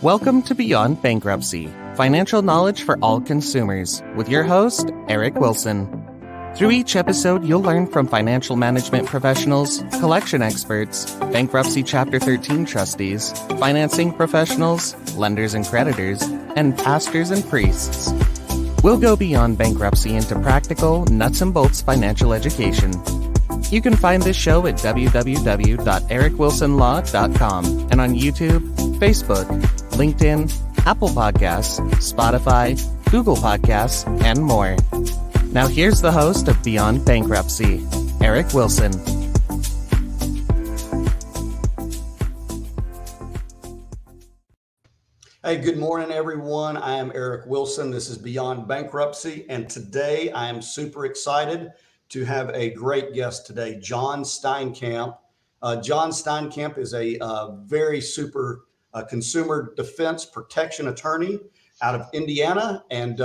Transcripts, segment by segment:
Welcome to Beyond Bankruptcy, financial knowledge for all consumers, with your host, Eric Wilson. Through each episode, you'll learn from financial management professionals, collection experts, bankruptcy Chapter 13 trustees, financing professionals, lenders and creditors, and pastors and priests. We'll go beyond bankruptcy into practical, nuts and bolts financial education. You can find this show at www.ericwilsonlaw.com and on YouTube, Facebook, LinkedIn, Apple Podcasts, Spotify, Google Podcasts, and more. Now here's the host of Beyond Bankruptcy, Eric Wilson. Hey, good morning, everyone. I am Eric Wilson. This is Beyond Bankruptcy, and today I am super excited to have a great guest today, John Steinkamp. John Steinkamp is a very super consumer defense protection attorney out of Indiana, and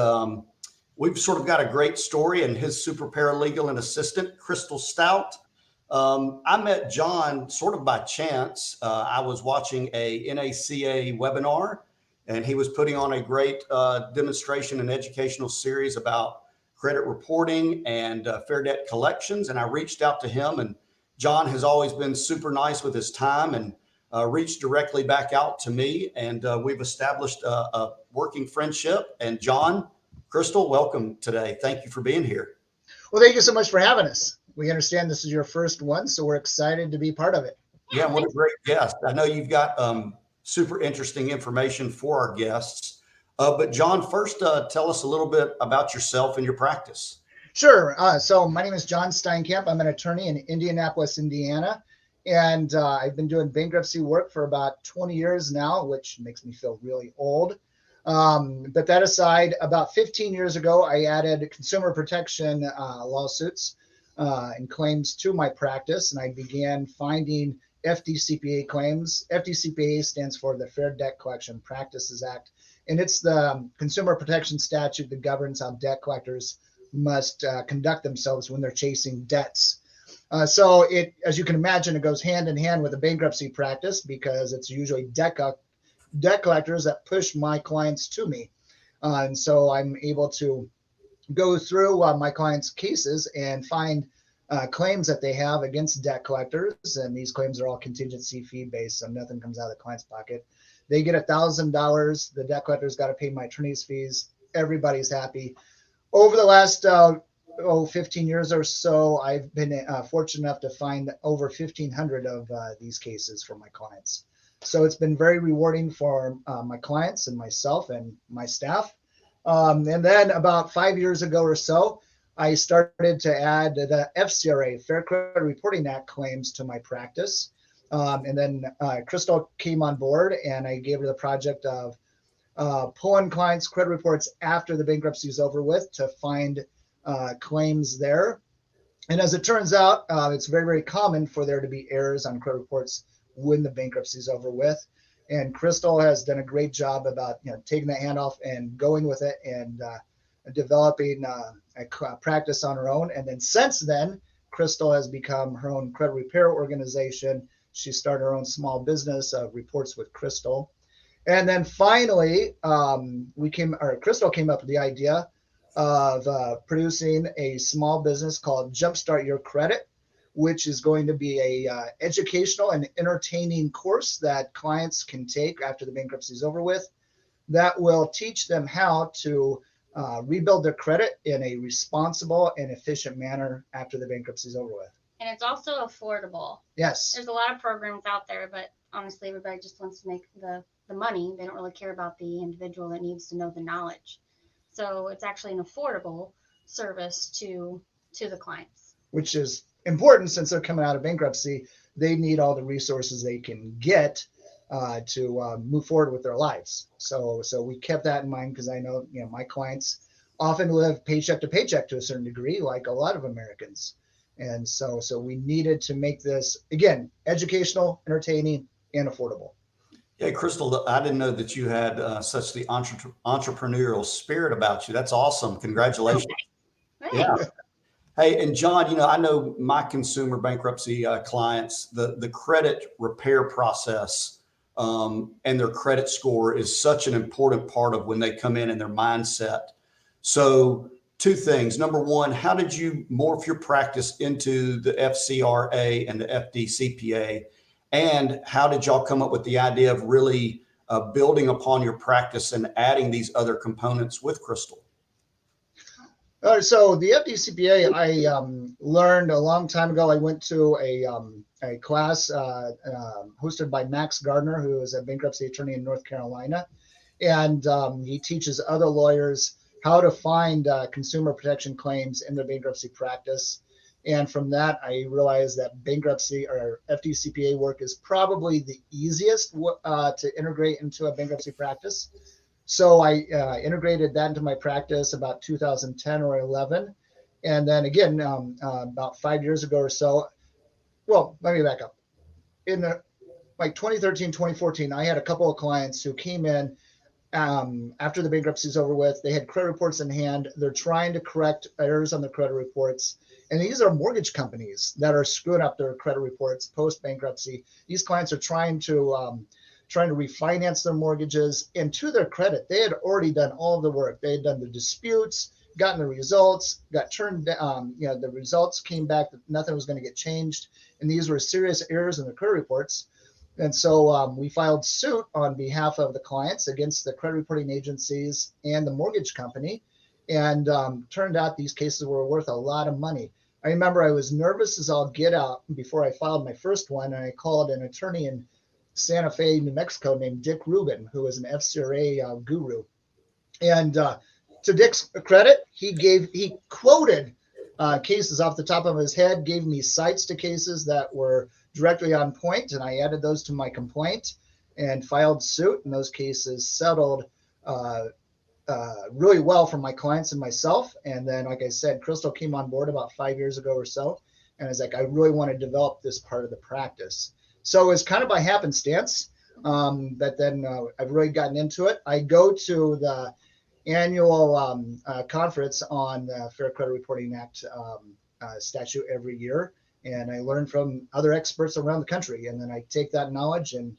we've sort of got a great story, and his super paralegal and assistant, Crystal Stout. I met John sort of by chance. I was watching a NACA webinar, and he was putting on a great demonstration and educational series about credit reporting and fair debt collections. And I reached out to him, and John has always been super nice with his time and reached directly back out to me. And we've established a working friendship. And John, Crystal, welcome today. Thank you for being here. Well, thank you so much for having us. We understand this is your first one, so we're excited to be part of it. Yeah, what a great guest. I know you've got super interesting information for our guests. But John, first, tell us a little bit about yourself and your practice. Sure. So my name is John Steinkamp. I'm an attorney in Indianapolis, Indiana. And I've been doing bankruptcy work for about 20 years now, which makes me feel really old. But that aside, about 15 years ago, I added consumer protection lawsuits and claims to my practice. And I began finding FDCPA claims. FDCPA stands for the Fair Debt Collection Practices Act. And it's the consumer protection statute that governs how debt collectors must conduct themselves when they're chasing debts. So it, as you can imagine, it goes hand in hand with a bankruptcy practice because it's usually debt collectors that push my clients to me. And so I'm able to go through my clients' cases and find claims that they have against debt collectors. And these claims are all contingency fee based, so nothing comes out of the client's pocket. They get $1,000. The debt collector's got to pay my attorney's fees. Everybody's happy. Over the last 15 years or so, I've been fortunate enough to find over 1,500 of these cases for my clients. So it's been very rewarding for my clients and myself and my staff. And then about 5 years ago or so, I started to add the FCRA, Fair Credit Reporting Act claims to my practice. And then Crystal came on board, and I gave her the project of pulling clients' credit reports after the bankruptcy is over with to find claims there. And as it turns out, it's very, very common for there to be errors on credit reports when the bankruptcy is over with. And Crystal has done a great job about taking the handoff and going with it and developing a practice on her own. And then since then, Crystal has become her own credit repair organization. She started her own small business, Reports with Crystal. And then finally, Crystal came up with the idea of producing a small business called Jumpstart Your Credit, which is going to be a educational and entertaining course that clients can take after the bankruptcy is over with that will teach them how to rebuild their credit in a responsible and efficient manner after the bankruptcy is over with. And it's also affordable. Yes. There's a lot of programs out there, but honestly, everybody just wants to make the money. They don't really care about the individual that needs to know the knowledge. So it's actually an affordable service to the clients. Which is important since they're coming out of bankruptcy. They need all the resources they can get to move forward with their lives. So we kept that in mind because I know my clients often live paycheck to paycheck to a certain degree, like a lot of Americans. And so we needed to make this, again, educational, entertaining, and affordable. Yeah, Crystal, I didn't know that you had such the entrepreneurial spirit about you. That's awesome. Congratulations. Right. Yeah. Hey, and John, I know my consumer bankruptcy clients, the credit repair process and their credit score is such an important part of when they come in and their mindset. So two things. Number one, how did you morph your practice into the FCRA and the FDCPA? And how did y'all come up with the idea of really building upon your practice and adding these other components with Crystal? So the FDCPA, I learned a long time ago. I went to a class hosted by Max Gardner, who is a bankruptcy attorney in North Carolina. And he teaches other lawyers how to find consumer protection claims in their bankruptcy practice. And from that, I realized that bankruptcy or FDCPA work is probably the easiest to integrate into a bankruptcy practice. So I integrated that into my practice about 2010 or 11. And then again, about 5 years ago or so, well, let me back up. In like 2013, 2014, I had a couple of clients who came in after the bankruptcy is over with. They had credit reports in hand. They're trying to correct errors on the credit reports. And these are mortgage companies that are screwing up their credit reports post-bankruptcy. These clients are trying to refinance their mortgages, and to their credit, they had already done all of the work. They had done the disputes, gotten the results, got turned down. The results came back that nothing was going to get changed, and these were serious errors in the credit reports. And so we filed suit on behalf of the clients against the credit reporting agencies and the mortgage company, and turned out these cases were worth a lot of money. I remember I was nervous as all get out before I filed my first one, and I called an attorney in Santa Fe, New Mexico, named Dick Rubin, who is an FCRA guru. And to Dick's credit, he quoted cases off the top of his head, gave me cites to cases that were directly on point, and I added those to my complaint and filed suit. And those cases settled really well for my clients and myself. And then, like I said, Crystal came on board about 5 years ago or so, and I was like, I really want to develop this part of the practice. So it's kind of by happenstance that then I've really gotten into it. I go to the annual conference on the Fair Credit Reporting Act statute every year, and I learn from other experts around the country, and then I take that knowledge and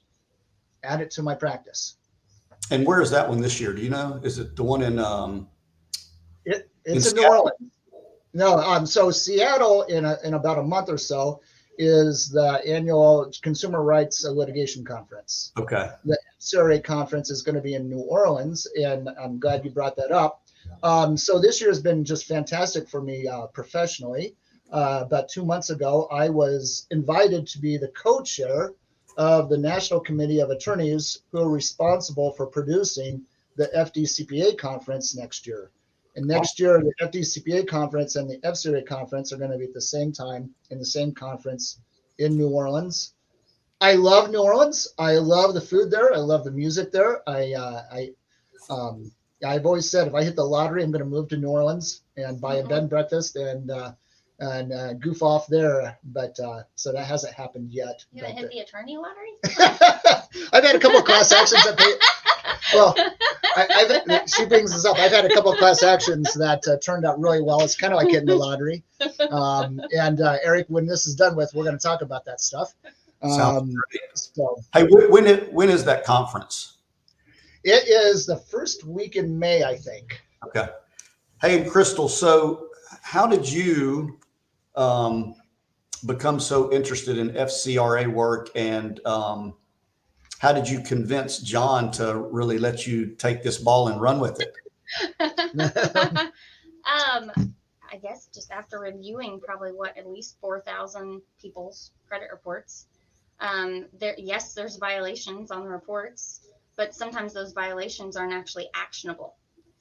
add it to my practice. And where is that one this year? Do you know? Is it the one in? It's in New Orleans. No, so Seattle in about a month or so is the annual Consumer Rights Litigation Conference. Okay. The FCRA conference is going to be in New Orleans, and I'm glad you brought that up. So this year has been just fantastic for me professionally. About 2 months ago, I was invited to be the co-chair of the National Committee of Attorneys who are responsible for producing the FDCPA conference next year. And next year, the FDCPA conference and the FCRA conference are going to be at the same time in the same conference in New Orleans. I love New Orleans. I love the food there. I love the music there. I've always said if I hit the lottery, I'm going to move to New Orleans and buy a bed and breakfast and goof off there. But so that hasn't happened yet. You haven't hit the attorney lottery? I've had a couple of class actions that pay. Well, she brings this up. I've had a couple of class actions that turned out really well. It's kind of like hitting the lottery. Eric, when this is done with, we're going to talk about that stuff. So, hey, when is that conference? It is the first week in May, I think. Okay. Hey, Crystal, so how did you become so interested in FCRA work, and how did you convince John to really let you take this ball and run with it? I guess just after reviewing probably at least 4,000 people's credit reports. There's violations on the reports, but sometimes those violations aren't actually actionable.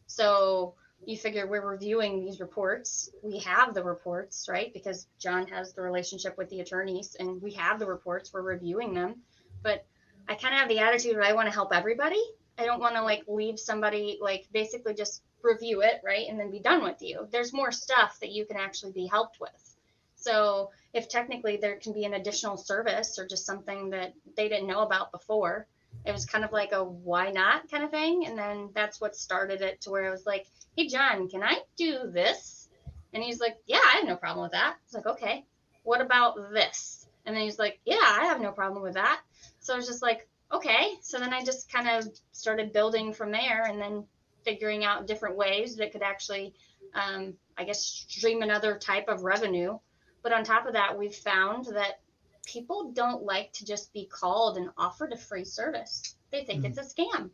So you figure we're reviewing these reports. We have the reports, right? Because John has the relationship with the attorneys, and we have the reports. We're reviewing them. But I kind of have the attitude that I want to help everybody. I don't want to leave somebody basically just review it, right, and then be done with you. There's more stuff that you can actually be helped with. So if technically there can be an additional service or just something that they didn't know about before, it was kind of like a why not kind of thing. And then that's what started it to where I was like, hey, John, can I do this? And he's like, yeah, I have no problem with that. It's like, okay, what about this? And then he's like, yeah, I have no problem with that. So I was just like, okay. So then I just kind of started building from there, and then figuring out different ways that could actually, I guess, stream another type of revenue. But on top of that, we've found that people don't like to just be called and offered a free service. They think it's a scam.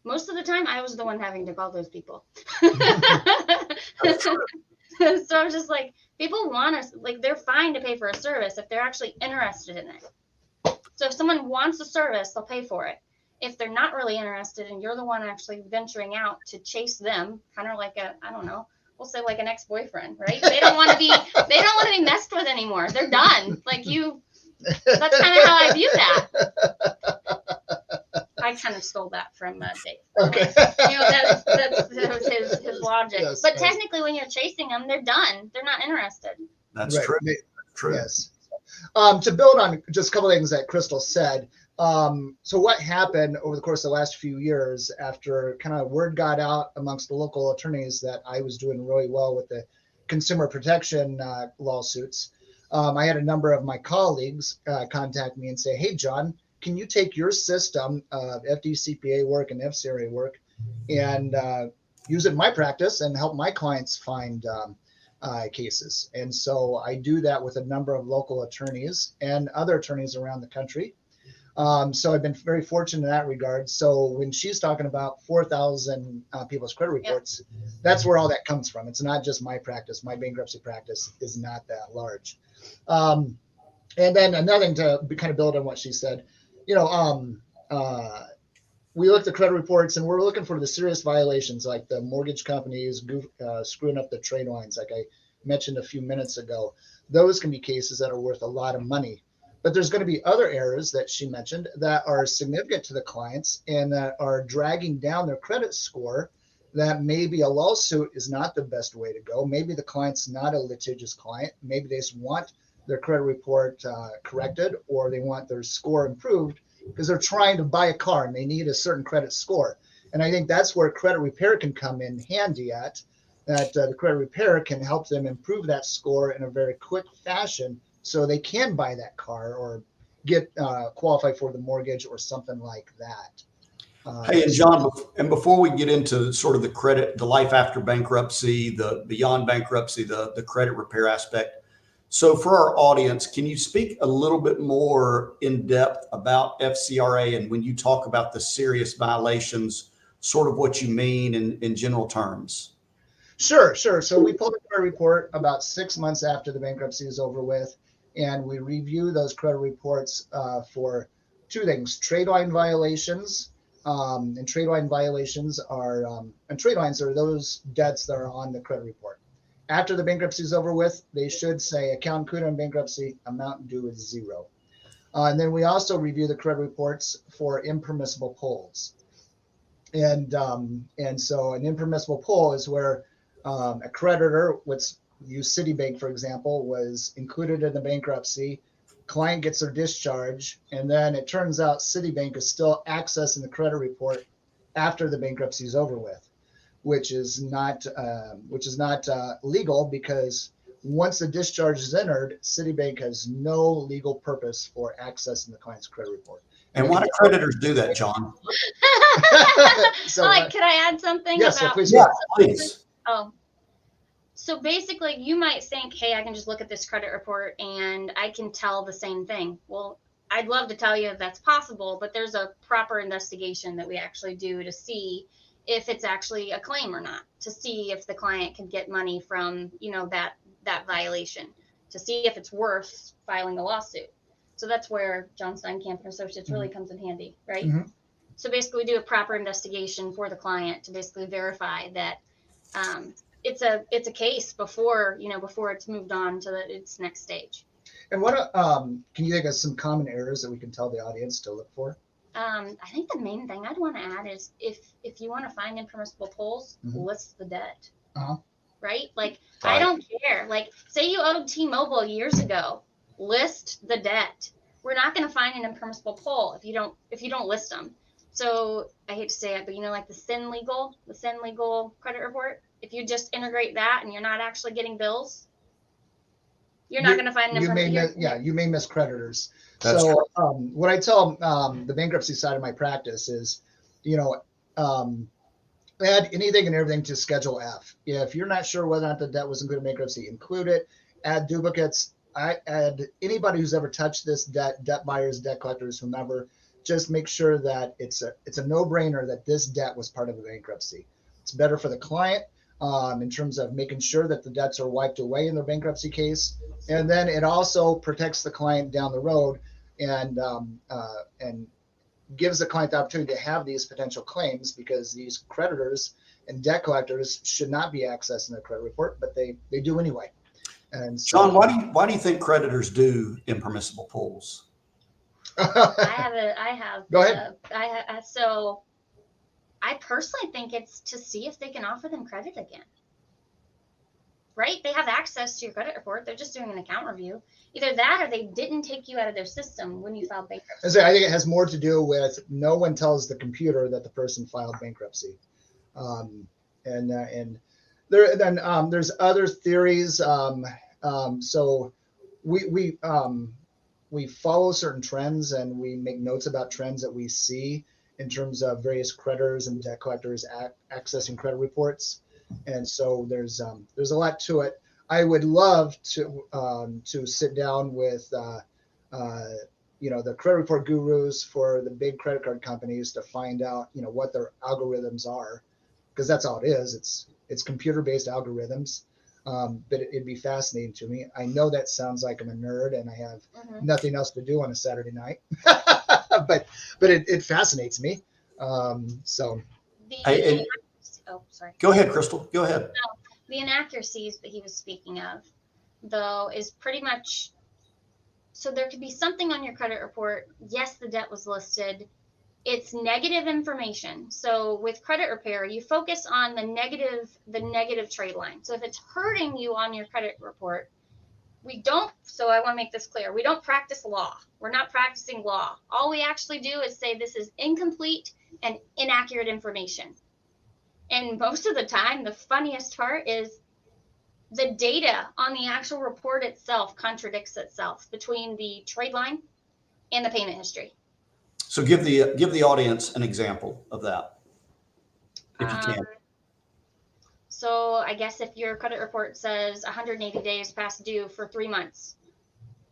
Most of the time, I was the one having to call those people. That's true. So I'm just like, people want us, like, they're fine to pay for a service if they're actually interested in it. So if someone wants a service, they'll pay for it. If they're not really interested and you're the one actually venturing out to chase them, kind of like a, I don't know, we'll say like an ex-boyfriend, right? They don't want to be messed with anymore. They're done. Like that's kind of how I view that. I kind of stole that from Dave. Okay. That was his logic. Yes, but yes. Technically, when you're chasing them, they're done. They're not interested. That's Right. true. That's true. Yes. To build on just a couple of things that Crystal said. So what happened over the course of the last few years after kind of word got out amongst the local attorneys that I was doing really well with the consumer protection lawsuits, I had a number of my colleagues contact me and say, hey, John, can you take your system of FDCPA work and FCRA work and use it in my practice and help my clients find cases? And so I do that with a number of local attorneys and other attorneys around the country. So I've been very fortunate in that regard. So when she's talking about 4,000 people's credit reports, that's where all that comes from. It's not just my practice. My bankruptcy practice is not that large. And then another thing to kind of build on what she said, we look at the credit reports and we're looking for the serious violations, like the mortgage companies screwing up the trade lines, like I mentioned a few minutes ago. Those can be cases that are worth a lot of money. But there's going to be other errors that she mentioned that are significant to the clients and that are dragging down their credit score, that maybe a lawsuit is not the best way to go. Maybe the client's not a litigious client. Maybe they just want their credit report corrected, or they want their score improved because they're trying to buy a car and they need a certain credit score. And I think that's where credit repair can come in handy at, that the credit repair can help them improve that score in a very quick fashion so they can buy that car or get qualified for the mortgage or something like that. Hey, and John, and before we get into sort of the life after bankruptcy, the beyond bankruptcy, the credit repair aspect. So for our audience, can you speak a little bit more in depth about FCRA, and when you talk about the serious violations, sort of what you mean in general terms? Sure. So we pulled a credit report about 6 months after the bankruptcy is over with, and we review those credit reports for two things: trade line violations. And trade line violations are, and trade lines are those debts that are on the credit report. After the bankruptcy is over with, they should say account included in bankruptcy, amount due is zero. And then we also review the credit reports for impermissible pulls. And so an impermissible pull is where a creditor, let's use Citibank, for example, was included in the bankruptcy. Client gets their discharge, and then it turns out Citibank is still accessing the credit report after the bankruptcy is over with, which is not legal, because once the discharge is entered, Citibank has no legal purpose for accessing the client's credit report. And why do creditors do that, John? So, Can I add something? yes, about? please. Yeah, please. Oh, so basically, you might think, hey, I can just look at this credit report and I can tell the same thing. Well, I'd love to tell you if that's possible, but there's a proper investigation that we actually do to see if it's actually a claim or not, to see if the client can get money from, that violation, to see if it's worth filing a lawsuit. So that's where John Steinkamp and Associates really comes in handy, right? Mm-hmm. So basically, we do a proper investigation for the client to basically verify that it's a case before it's moved on to its next stage. And what can you think of some common errors that we can tell the audience to look for? I think the main thing I'd want to add is if you want to find impermissible pulls, list the debt. Right? Like, right. I don't care. Like, say you owed T-Mobile years ago, list the debt. We're not going to find an impermissible pull if you don't list them. So I hate to say it, but like the SIN legal credit report, if you just integrate that and you're not actually getting bills, You're not going to find them. You may miss creditors. That's So what I tell the bankruptcy side of my practice is, add anything and everything to Schedule F. If you're not sure whether or not the debt was included in bankruptcy, include it. Add duplicates. I add anybody who's ever touched this debt buyers, debt collectors, whomever. Just make sure that it's a no-brainer that this debt was part of a bankruptcy. It's better for the client in terms of making sure that the debts are wiped away in their bankruptcy case, and then it also protects the client down the road and gives the client the opportunity to have these potential claims, because these creditors and debt collectors should not be accessing their credit report, but they do anyway. And so, John, why do you think creditors do impermissible pulls? I have. Go ahead. So I personally think it's to see if they can offer them credit again. Right? They have access to your credit report. They're just doing an account review. Either that, or they didn't take you out of their system when you filed bankruptcy. I think it has more to do with no one tells the computer that the person filed bankruptcy, and there's other theories. So we follow certain trends, and we make notes about trends that we see in terms of various creditors and debt collectors accessing credit reports. And so there's a lot to it. I would love to sit down with the credit report gurus for the big credit card companies to find out what their algorithms are, because that's all it is. It's computer-based algorithms. But it'd be fascinating to me. I know that sounds like I'm a nerd and I have nothing else to do on a Saturday night, but it fascinates me. Sorry. Go ahead, Crystal. Go ahead. No, the inaccuracies that he was speaking of, though, is pretty much, so there could be something on your credit report. Yes, the debt was listed. It's negative information. So with credit repair, you focus on the negative trade line. So if it's hurting you on your credit report, so I want to make this clear. We don't practice law. We're not practicing law. All we actually do is say this is incomplete and inaccurate information. And most of the time, the funniest part is the data on the actual report itself contradicts itself between the trade line and the payment history. So give the audience an example of that, if you can. So I guess if your credit report says 180 days past due for 3 months,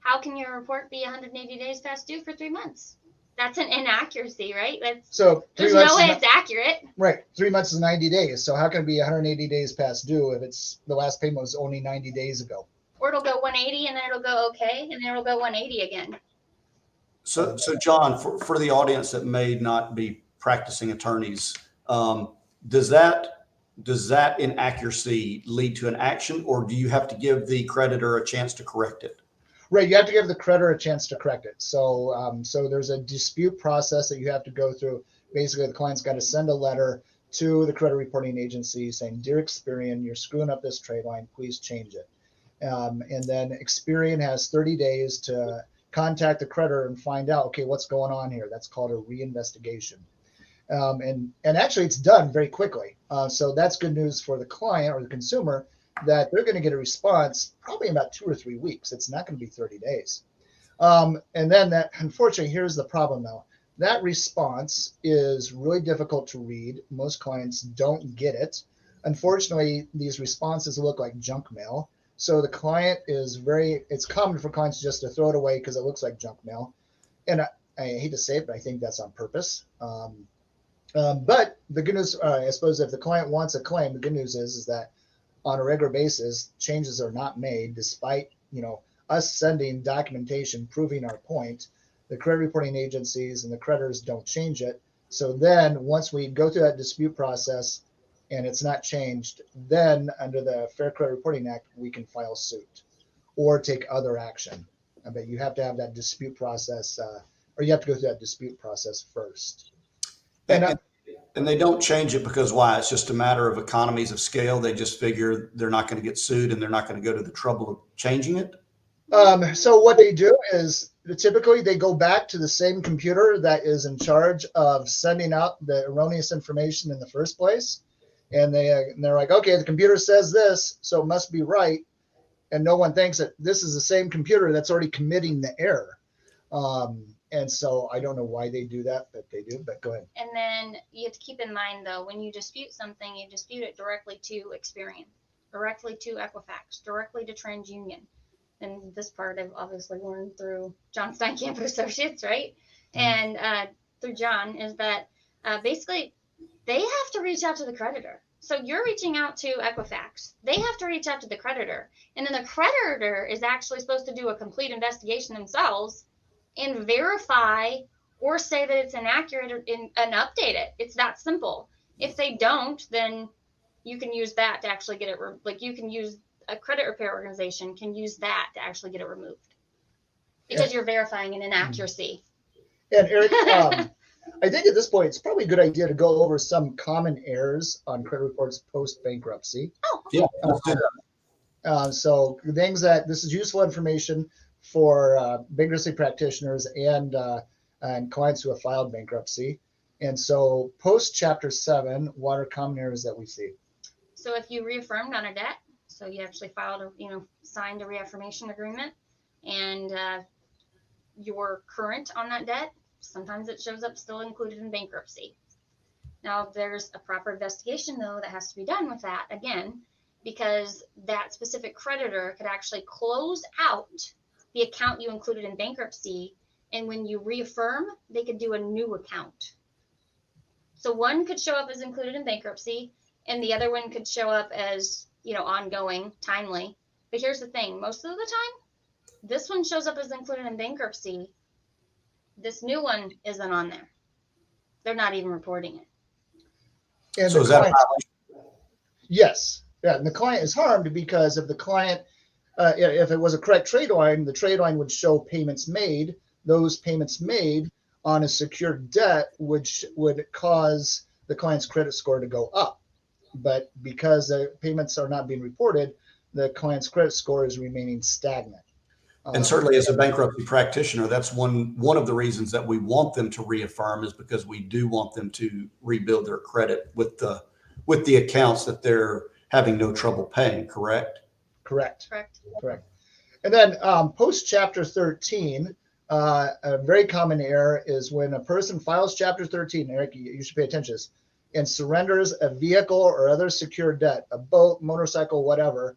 how can your report be 180 days past due for 3 months? That's an inaccuracy, right? There's no way it's accurate. Right. 3 months is 90 days. So how can it be 180 days past due if it's the last payment was only 90 days ago? Or it'll go 180 and then it'll go okay, and then it'll go 180 again. So John, for the audience that may not be practicing attorneys, does that inaccuracy lead to an action, or do you have to give the creditor a chance to correct it? Right, you have to give the creditor a chance to correct it. So there's a dispute process that you have to go through. Basically, the client's got to send a letter to the credit reporting agency saying, "Dear Experian, you're screwing up this trade line. Please change it." And then Experian has 30 days to contact the creditor and find out, okay, what's going on here. That's called a reinvestigation. And actually, it's done very quickly. So that's good news for the client or the consumer, that they're going to get a response probably in about 2 or 3 weeks. It's not going to be 30 days. And then unfortunately, here's the problem though. That response is really difficult to read. Most clients don't get it. Unfortunately, these responses look like junk mail. So the client it's common for clients just to throw it away because it looks like junk mail. And I hate to say it, but I think that's on purpose. But the good news, I suppose if the client wants a claim, the good news is that on a regular basis, changes are not made despite, us sending documentation proving our point. The credit reporting agencies and the creditors don't change it. So then once we go through that dispute process and it's not changed, then under the Fair Credit Reporting Act, we can file suit or take other action. But you have to have that dispute process, or you have to go through that dispute process first. And they don't change it because why? It's just a matter of economies of scale. They just figure they're not going to get sued and they're not going to go to the trouble of changing it. So what they do is typically they go back to the same computer that is in charge of sending out the erroneous information in the first place. And they're like, okay, the computer says this, so it must be right. and no one thinks that this is the same computer that's already committing the error. And so I don't know why they do that, but they do. But go ahead. And then you have to keep in mind, though, when you dispute something, you dispute it directly to Experian, directly to Equifax, directly to TransUnion. And this part I've obviously learned through John Steinkamp and Associates, right? And through John, is that basically they have to reach out to the creditor. So you're reaching out to Equifax. They have to reach out to the creditor. And then the creditor is actually supposed to do a complete investigation themselves and verify or say that it's inaccurate and update it. It's that simple. If they don't, then you can use that to actually get it. Like you can use a credit repair organization can use that to actually get it removed because you're verifying an inaccuracy. And Eric, I think at this point, it's probably a good idea to go over some common errors on credit reports post-bankruptcy. Oh, Yeah. Let's do that. So things that this is useful information for bankruptcy practitioners and clients who have filed bankruptcy. And so post Chapter 7, what are common errors that we see? So if you reaffirmed on a debt, so you actually filed signed a reaffirmation agreement, and you're current on that debt, sometimes it shows up still included in bankruptcy. Now there's a proper investigation though that has to be done with that again, because that specific creditor could actually close out the account you included in bankruptcy, and when you reaffirm, they could do a new account. So one could show up as included in bankruptcy, and the other one could show up as ongoing, timely. But here's the thing: most of the time, this one shows up as included in bankruptcy. This new one isn't on there. They're not even reporting it. And So is that a violation? Yes. Yeah, and the client is harmed because if the client, if it was a correct trade line, the trade line would show payments made. Those payments made on a secured debt would cause the client's credit score to go up. But because the payments are not being reported, the client's credit score is remaining stagnant. And certainly as a bankruptcy practitioner, that's one of the reasons that we want them to reaffirm, is because we do want them to rebuild their credit with the accounts that they're having no trouble paying, correct? Correct. And then post Chapter 13, a very common error is when a person files Chapter 13, Eric, you should pay attention to this, and surrenders a vehicle or other secured debt, a boat, motorcycle, whatever.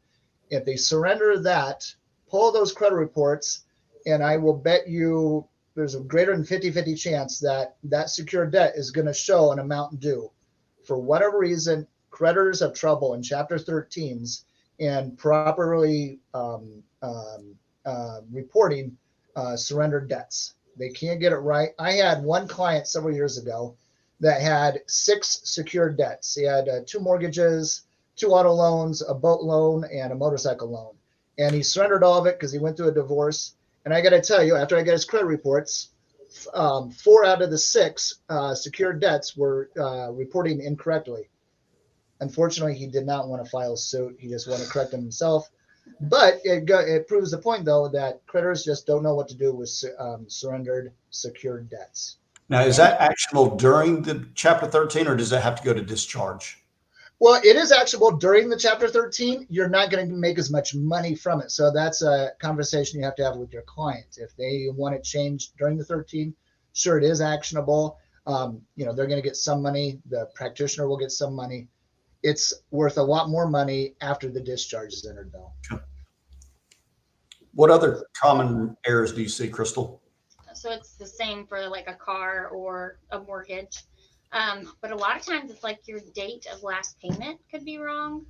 If they surrender that, pull those credit reports, and I will bet you there's a greater than 50-50 chance that that secured debt is going to show an amount due. For whatever reason, creditors have trouble in Chapter 13s and properly reporting surrendered debts. They can't get it right. I had one client several years ago that had 6 secured debts. He had 2 mortgages, 2 auto loans, a boat loan, and a motorcycle loan. And he surrendered all of it because he went through a divorce. And I got to tell you, after I got his credit reports, 4 out of the 6 secured debts were reporting incorrectly. Unfortunately, he did not want to file suit. He just wanted to correct them himself. But it proves the point, though, that creditors just don't know what to do with surrendered secured debts. Now, is that actionable during the Chapter 13, or does that have to go to discharge? Well, it is actionable during the Chapter 13. You're not going to make as much money from it. So that's a conversation you have to have with your client. If they want it changed during the 13, sure, it is actionable. They're going to get some money. The practitioner will get some money. It's worth a lot more money after the discharge is entered, though. Sure. What other common errors do you see, Crystal? So it's the same for like a car or a mortgage. But a lot of times it's like your date of last payment could be wrong.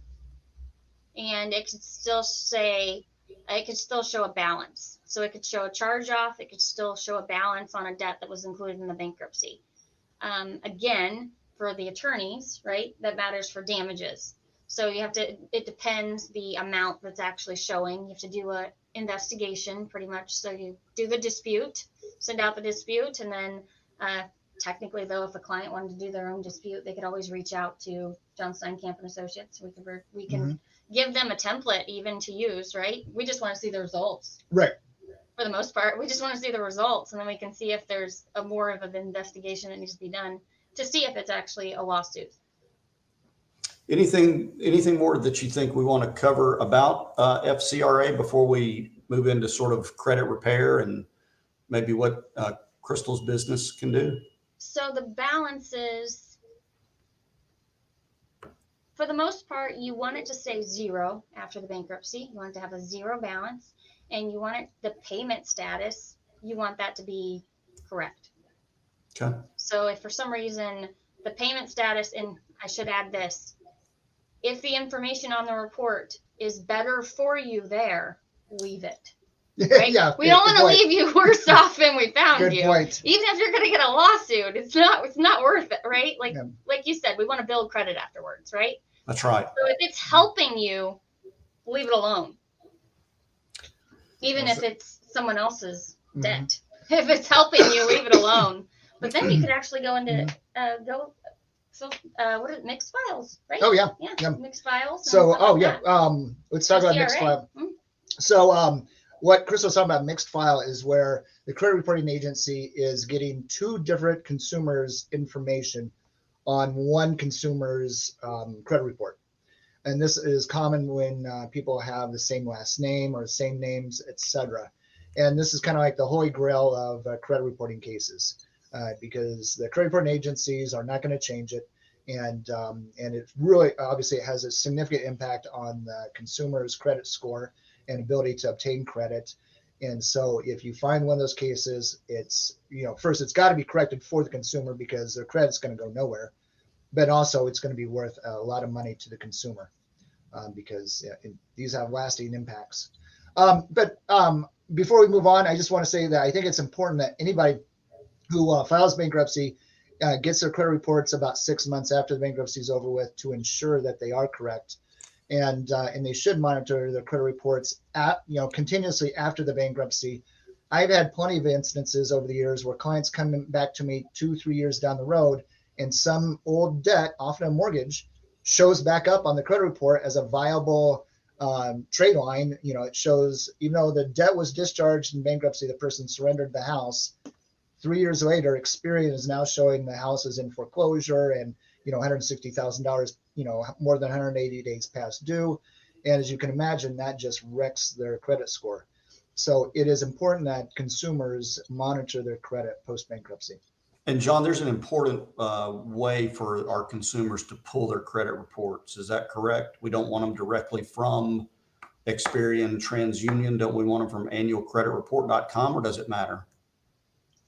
And it could still show a balance. So it could show a charge off. It could still show a balance on a debt that was included in the bankruptcy. Again, for the attorneys, right, that matters for damages. So it depends the amount that's actually showing. You have to do a investigation pretty much. So you do the dispute, send out the dispute, and then technically, though, if a client wanted to do their own dispute, they could always reach out to John Steinkamp and Associates. We can give them a template even to use, right? We just want to see the results. Right. For the most part, we just want to see the results, and then we can see if there's more of an investigation that needs to be done to see if it's actually a lawsuit. Anything more that you think we want to cover about FCRA before we move into sort of credit repair and maybe what Crystal's business can do? So the balances, for the most part, you want it to stay zero after the bankruptcy. You want it to have a zero balance, and you want it, the payment status, you want that to be correct. Okay. So if for some reason the payment status, and I should add this, if the information on the report is better for you there, leave it. Right? Yeah, we don't want to leave you worse off than we found good you. point. Even if you're going to get a lawsuit, it's not worth it, right? Like Yeah. like you said, we want to build credit afterwards, right? That's right. So if it's helping you, leave it alone. Even if it's someone else's debt. If it's helping you, leave it alone. But then you could actually go into what is it? Mixed files, right? Oh yeah. Yeah. Mixed files. So that. Let's talk about mixed file. So what Crystal's talking about, mixed file, is where the credit reporting agency is getting two different consumers' information on one consumer's credit report. And this is common when people have the same last name or same names, etc. And this is kind of like the holy grail of credit reporting cases, because the credit reporting agencies are not going to change it. And it really, obviously, it has a significant impact on the consumer's credit score and ability to obtain credit. And so if you find one of those cases, it's, first, it's got to be corrected for the consumer because their credit's going to go nowhere. But also it's going to be worth a lot of money to the consumer because these have lasting impacts. But before we move on, I just want to say that I think it's important that anybody who files bankruptcy gets their credit reports about 6 months after the bankruptcy is over with to ensure that they are correct. And they should monitor their credit reports continuously after the bankruptcy. I've had plenty of instances over the years where clients come back to me 2-3 years down the road, and some old debt, often a mortgage, shows back up on the credit report as a viable trade line. It shows, even though the debt was discharged in bankruptcy, the person surrendered the house. 3 years later, Experian is now showing the house is in foreclosure and $160,000, more than 180 days past due. And as you can imagine, that just wrecks their credit score. So it is important that consumers monitor their credit post-bankruptcy. And John, there's an important way for our consumers to pull their credit reports. Is that correct? We don't want them directly from Experian, TransUnion. Don't we want them from annualcreditreport.com, or does it matter?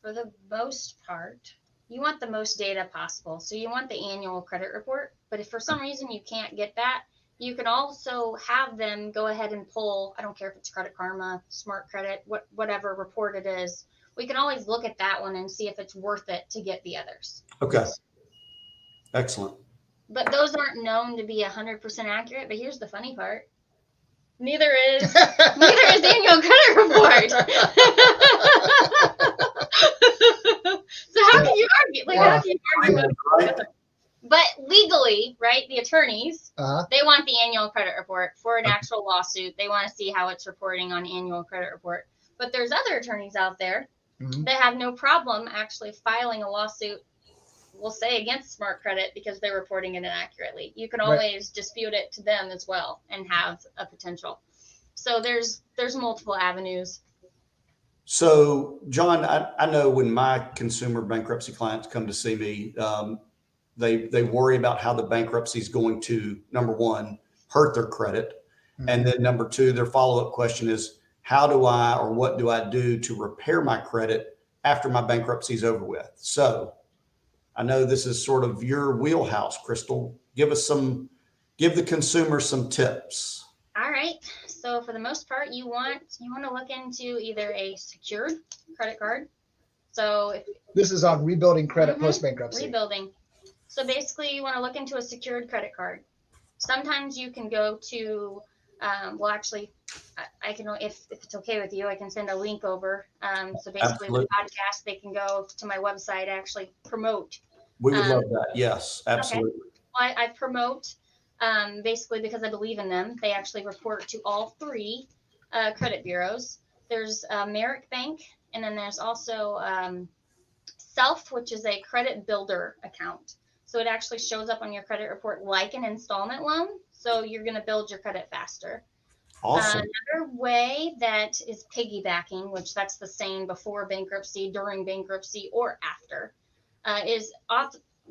For the most part, you want the most data possible. So you want the annual credit report. But if for some reason you can't get that, you can also have them go ahead and pull, I don't care if it's Credit Karma, Smart Credit, whatever report it is. We can always look at that one and see if it's worth it to get the others. Okay. Excellent. But those aren't known to be 100% accurate. But here's the funny part. Neither is annual credit report. So how can you argue? How can you argue with it? But legally, right, the attorneys, they want the annual credit report for an actual lawsuit. They want to see how it's reporting on annual credit report. But there's other attorneys out there that have no problem actually filing a lawsuit, we'll say, against Smart Credit because they're reporting it inaccurately. You can always dispute it to them as well and have a potential. So there's multiple avenues. So, John, I know when my consumer bankruptcy clients come to see me, they worry about how the bankruptcy is going to, number one, hurt their credit. And then number two, their follow-up question is, how do I, or what do I do to repair my credit after my bankruptcy is over with? So I know this is sort of your wheelhouse, Crystal. Give the consumer some tips. All right. So for the most part, you want to look into either a secured credit card. So this is on rebuilding credit post-bankruptcy. Rebuilding. So basically, you want to look into a secured credit card. Sometimes you can go to, I can, if it's okay with you, I can send a link over. So basically, the podcast, they can go to my website. I actually promote. We would love that. Yes, absolutely. Okay. I promote basically because I believe in them. They actually report to all three credit bureaus. There's Merrick Bank, and then there's also Self, which is a credit builder account. So it actually shows up on your credit report like an installment loan. So you're going to build your credit faster. Awesome. Another way that is piggybacking, which that's the same before bankruptcy, during bankruptcy, or after, is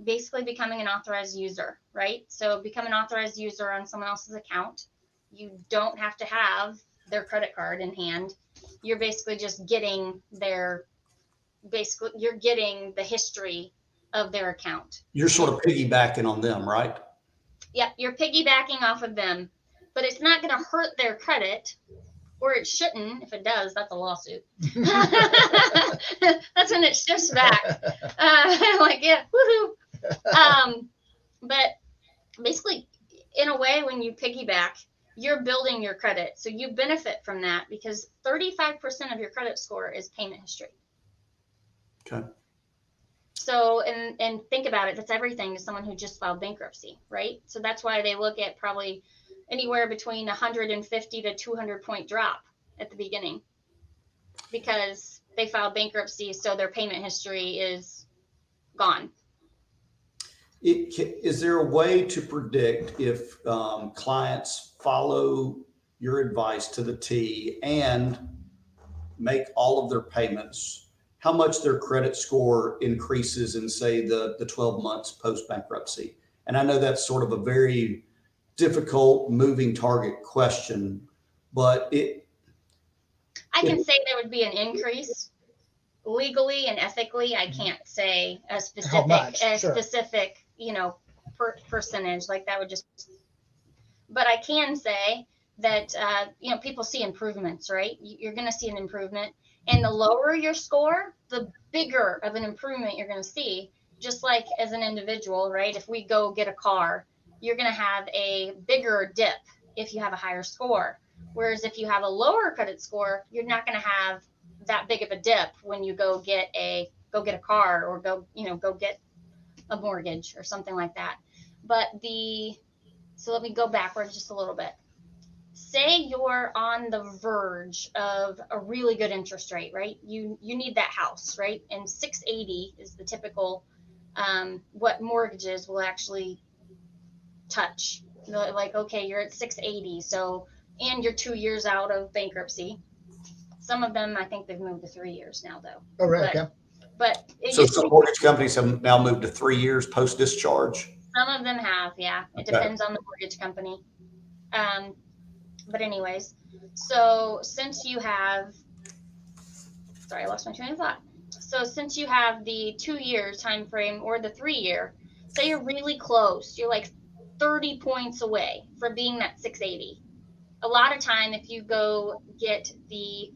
basically becoming an authorized user, right? So become an authorized user on someone else's account. You don't have to have their credit card in hand. You're basically just getting you're getting the history of their account. You're sort of piggybacking on them, right? Yeah, you're piggybacking off of them, but it's not going to hurt their credit, or it shouldn't. If it does, that's a lawsuit. That's when it shifts back. Like, yeah, woohoo. But basically, in a way, when you piggyback, you're building your credit. So you benefit from that because 35% of your credit score is payment history. Okay. So, and think about it, that's everything to someone who just filed bankruptcy, right? So that's why they look at probably anywhere between 150 to 200 point drop at the beginning, because they filed bankruptcy, so their payment history is gone. Is there a way to predict if clients follow your advice to the T and make all of their payments, how much their credit score increases in, say, the 12 months post-bankruptcy? And I know that's sort of a very difficult moving target question, but I can say there would be an increase. Legally and ethically, I can't say a specific, percentage, like that would just, but I can say that, people see improvements, right? You're going to see an improvement, and the lower your score, the bigger of an improvement you're going to see. Just like as an individual, right? If we go get a car, you're going to have a bigger dip if you have a higher score. Whereas if you have a lower credit score, you're not going to have that big of a dip when you go get a car, or go get a mortgage or something like that. But so let me go backwards just a little bit. Say you're on the verge of a really good interest rate, right? You need that house, right? And 680 is the typical what mortgages will actually touch. Like, okay, you're at 680, so, and you're 2 years out of bankruptcy. Some of them, I think they've moved to 3 years now, though. Oh, right. Okay. But so some mortgage companies have now moved to 3 years post discharge. Some of them have, yeah. It depends on the mortgage company. But anyways, so since you have, sorry, I lost my train of thought. So since you have the 2 year time frame or the 3 year, say you're really close, you're like 30 points away from being that 680. A lot of time, if you go get the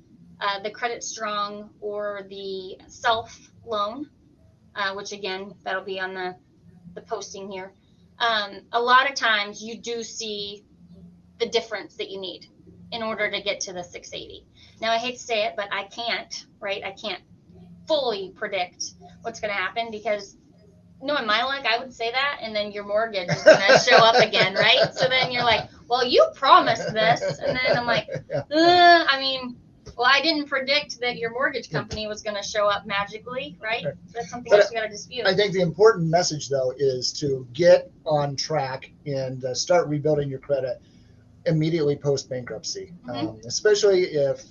Credit Strong or the self loan, which again, that'll be on the posting here. A lot of times you do see the difference that you need in order to get to the 680. Now, I hate to say it, but I can't, right? I can't fully predict what's going to happen, because knowing my luck, I would say that, and then your mortgage is going to show up again, right? So then you're like, well, you promised this. And then I'm like, well, I didn't predict that your mortgage company was going to show up magically, right? So that's something else we got to dispute. I think the important message, though, is to get on track and start rebuilding your credit immediately post bankruptcy. Mm-hmm. Especially if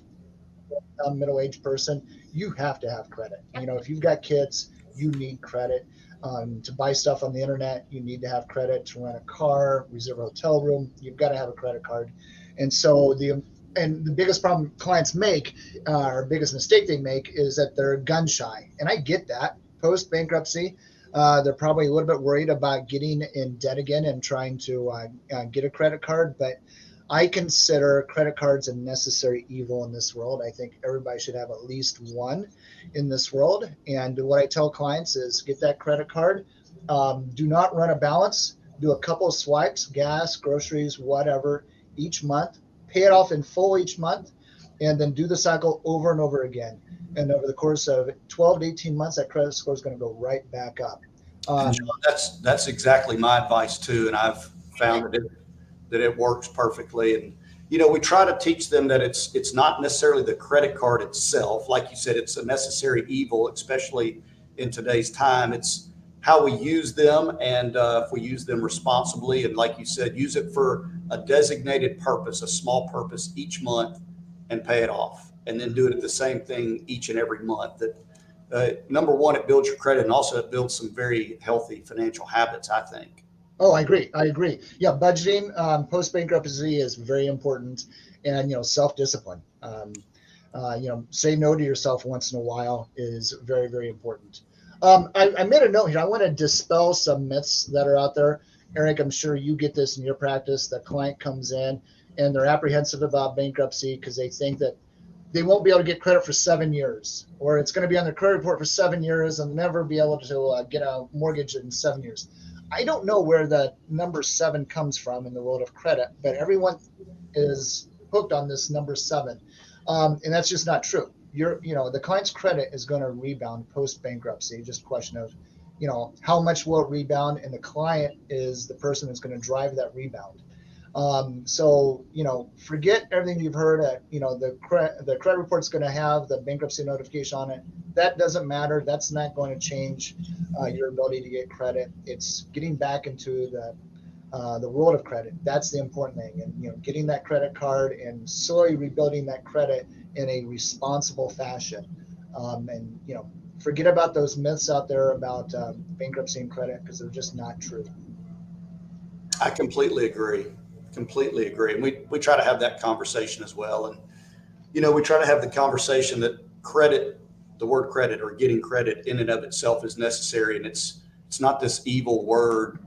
a middle-aged person, you have to have credit. Yep. If you've got kids, you need credit. To buy stuff on the internet, you need to have credit. To rent a car, reserve a hotel room, you've got to have a credit card. And so the biggest problem clients make, or biggest mistake they make, is that they're gun shy. And I get that. Post bankruptcy, they're probably a little bit worried about getting in debt again and trying to get a credit card. But I consider credit cards a necessary evil in this world. I think everybody should have at least one in this world. And what I tell clients is get that credit card. Do not run a balance. Do a couple of swipes, gas, groceries, whatever, each month. Pay it off in full each month, and then do the cycle over and over again. And over the course of 12 to 18 months, that credit score is going to go right back up. That's exactly my advice too. And I've found that it works perfectly. And, we try to teach them that it's not necessarily the credit card itself. Like you said, it's a necessary evil, especially in today's time. It's how we use them, and if we use them responsibly, and like you said, use it for a designated purpose, a small purpose each month, and pay it off, and then do it at the same thing each and every month. That number one, it builds your credit, and also it builds some very healthy financial habits, I think. Oh, I agree. Yeah, budgeting post bankruptcy is very important, and self-discipline. Say no to yourself once in a while is very, very important. I made a note here. I want to dispel some myths that are out there. Eric, I'm sure you get this in your practice. The client comes in and they're apprehensive about bankruptcy because they think that they won't be able to get credit for 7 years, or it's going to be on their credit report for 7 years and never be able to get a mortgage in 7 years. I don't know where the number 7 comes from in the world of credit, but everyone is hooked on this number 7. And that's just not true. The client's credit is going to rebound post bankruptcy. Just a question of, how much will it rebound, and the client is the person that's going to drive that rebound. Forget everything you've heard. The credit report's going to have the bankruptcy notification on it. That doesn't matter. That's not going to change your ability to get credit. It's getting back into the world of credit. That's the important thing, and getting that credit card and slowly rebuilding that credit in a responsible fashion. Forget about those myths out there about bankruptcy and credit, because they're just not true. I completely agree. And we try to have that conversation as well. And we try to have the conversation that the word credit or getting credit in and of itself is necessary, and it's not this evil word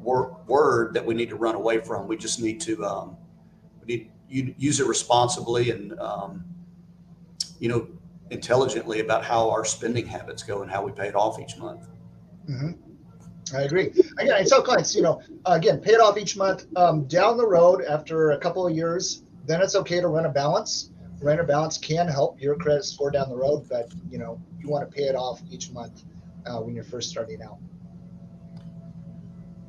that we need to run away from. We just need to use it responsibly and intelligently about how our spending habits go and how we pay it off each month. Mm-hmm. I agree. I tell clients, again, pay it off each month. Down the road, after a couple of years, then it's okay to run a balance. Run a balance can help your credit score down the road, but you want to pay it off each month when you're first starting out.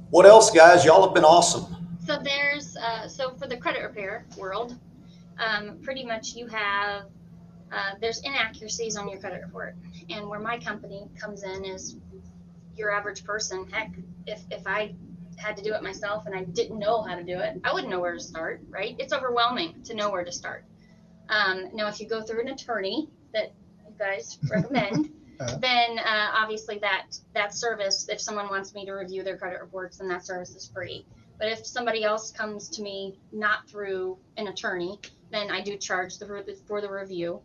What else, guys? Y'all have been awesome. So there's so for the credit repair world, pretty much you have there's inaccuracies on your credit report, and where my company comes in is your average person. Heck, if I had to do it myself and I didn't know how to do it, I wouldn't know where to start, right? It's overwhelming to know where to start. Now, if you go through an attorney that you guys recommend, then obviously that service, if someone wants me to review their credit reports, then that service is free. But if somebody else comes to me not through an attorney, then I do charge for the review.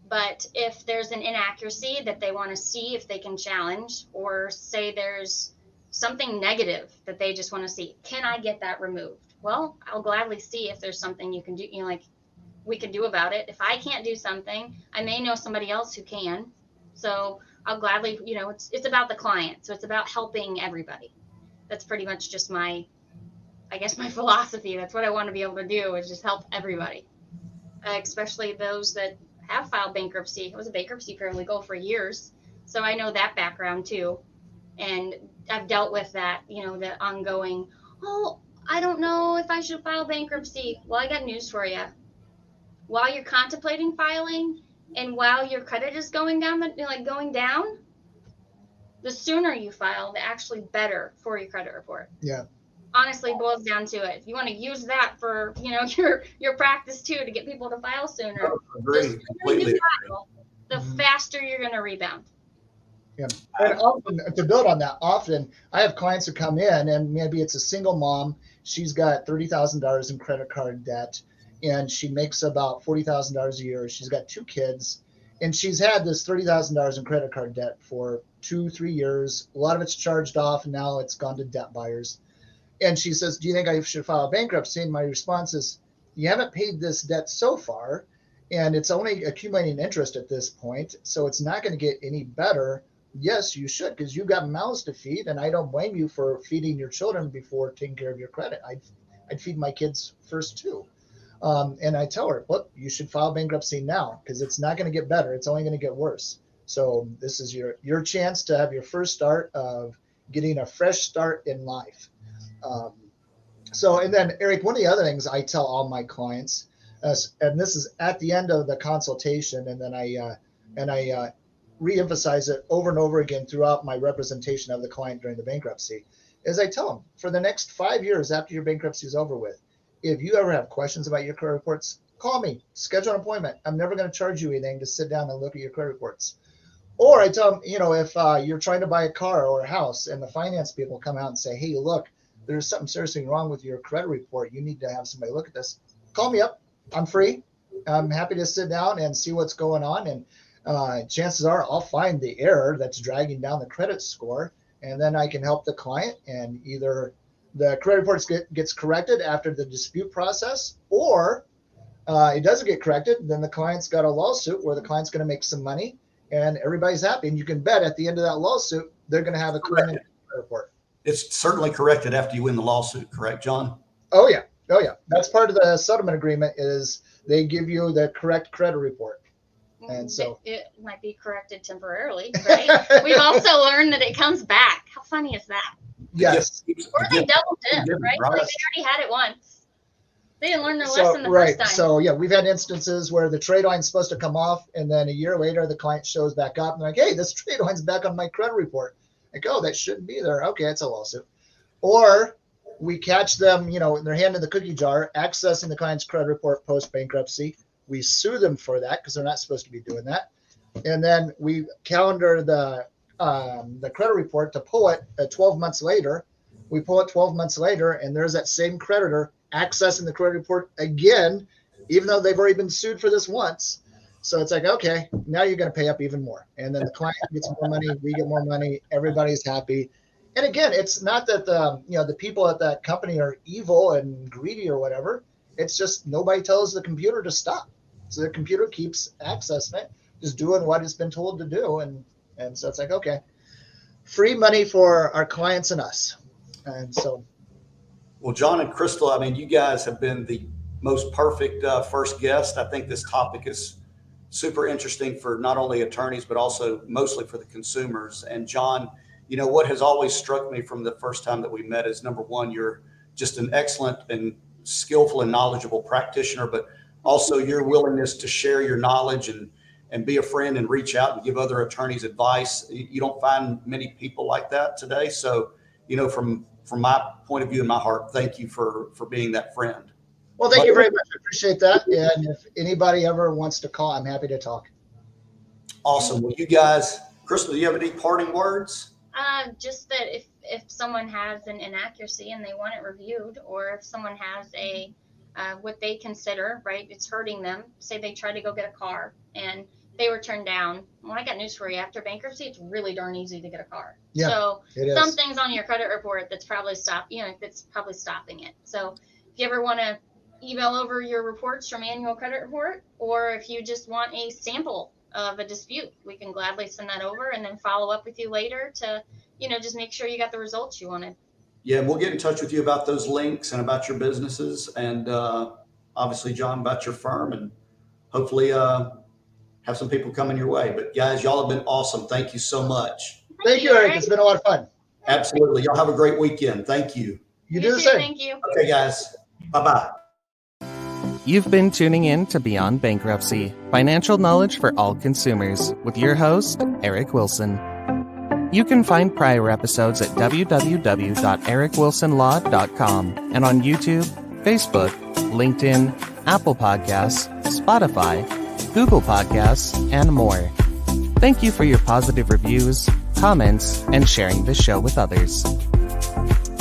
But if there's an inaccuracy that they want to see if they can challenge, or say there's something negative that they just want to see, can I get that removed? Well, I'll gladly see if there's something you can do, we can do about it. If I can't do something, I may know somebody else who can. So I'll gladly, it's about the client. So it's about helping everybody. That's pretty much just my philosophy. That's what I want to be able to do, is just help everybody, especially those that have filed bankruptcy. I was a bankruptcy paralegal for years, so I know that background too. And I've dealt with that, the ongoing, I don't know if I should file bankruptcy. Well, I got news for you. While you're contemplating filing and while your credit is going down, the sooner you file, the actually better for your credit report. Yeah. Honestly, boils down to it. If you want to use that for, your practice too, to get people to file sooner, the sooner you file, the faster you're going to rebound. Yeah. And often, to build on that, I have clients who come in and maybe it's a single mom. She's got $30,000 in credit card debt, and she makes about $40,000 a year. She's got 2 kids, and she's had this $30,000 in credit card debt for 2-3 years. A lot of it's charged off, and now it's gone to debt buyers. And she says, do you think I should file bankruptcy? And my response is, you haven't paid this debt so far, and it's only accumulating interest at this point, so it's not going to get any better. Yes, you should, because you've got mouths to feed, and I don't blame you for feeding your children before taking care of your credit. I'd feed my kids first too. And I tell her, look, you should file bankruptcy now, because it's not going to get better. It's only going to get worse. So this is your chance to have your first start of getting a fresh start in life. And then Eric, one of the other things I tell all my clients, and this is at the end of the consultation, and then I reemphasize it over and over again throughout my representation of the client during the bankruptcy, is I tell them, for the next 5 years after your bankruptcy is over with, if you ever have questions about your credit reports, call me, schedule an appointment. I'm never going to charge you anything to sit down and look at your credit reports. Or I tell them, if you're trying to buy a car or a house and the finance people come out and say, hey, look, there's something seriously wrong with your credit report. You need to have somebody look at this. Call me up. I'm free. I'm happy to sit down and see what's going on. And chances are I'll find the error that's dragging down the credit score. And then I can help the client, and either the credit report gets corrected after the dispute process, or it doesn't get corrected. Then the client's got a lawsuit where the client's going to make some money and everybody's happy. And you can bet at the end of that lawsuit, they're going to have a clean credit report. It's certainly corrected after you win the lawsuit, correct, John? Oh, yeah. That's part of the settlement agreement, is they give you the correct credit report. And so it might be corrected temporarily, right? We've also learned that it comes back. How funny is that? Yes. Or they double dip, right? Like they already had it once. They didn't learn their lesson the first time. So yeah, we've had instances where the trade line's supposed to come off, and then a year later the client shows back up and they're like, hey, this trade line's back on my credit report. Like, oh, that shouldn't be there. Okay, it's a lawsuit. Or we catch them, their hand in the cookie jar, accessing the client's credit report post-bankruptcy. We sue them for that because they're not supposed to be doing that. And then we calendar the credit report to pull it 12 months later. We pull it 12 months later, and there's that same creditor accessing the credit report again, even though they've already been sued for this once. So it's like, okay, now you're going to pay up even more. And then the client gets more money, we get more money, everybody's happy. And again, it's not that the people at that company are evil and greedy or whatever. It's just nobody tells the computer to stop. So the computer keeps accessing it, just doing what it's been told to do. And so it's like, okay, free money for our clients and us. And so. Well, John and Crystal, you guys have been the most perfect first guest. I think this topic is super interesting for not only attorneys, but also mostly for the consumers. And John, what has always struck me from the first time that we met is, number one, you're just an excellent and skillful and knowledgeable practitioner, but also your willingness to share your knowledge and be a friend and reach out and give other attorneys advice. You don't find many people like that today. So, from my point of view and my heart, thank you for being that friend. Well, thank you very much. I appreciate that. And if anybody ever wants to call, I'm happy to talk. Awesome. Well, you guys, Crystal, do you have any parting words? Just that if someone has an inaccuracy and they want it reviewed, or if someone has a what they consider, right, it's hurting them. Say they try to go get a car and they were turned down. Well, I got news for you. After bankruptcy, it's really darn easy to get a car. Yeah, so some things on your credit report that's probably stopping it. So if you ever want to email over your reports from annual credit report, or if you just want a sample of a dispute, we can gladly send that over and then follow up with you later to, just make sure you got the results you wanted. Yeah, and we'll get in touch with you about those links and about your businesses, and obviously, John, about your firm, and hopefully have some people coming your way. But guys, y'all have been awesome. Thank you so much. Thank you, Eric. It's been a lot of fun. Absolutely. Y'all have a great weekend. Thank you. You do the same. Thank you. Okay, guys. Bye-bye. You've been tuning in to Beyond Bankruptcy, financial knowledge for all consumers, with your host, Eric Wilson. You can find prior episodes at www.ericwilsonlaw.com and on YouTube, Facebook, LinkedIn, Apple Podcasts, Spotify, Google Podcasts, and more. Thank you for your positive reviews, comments, and sharing this show with others.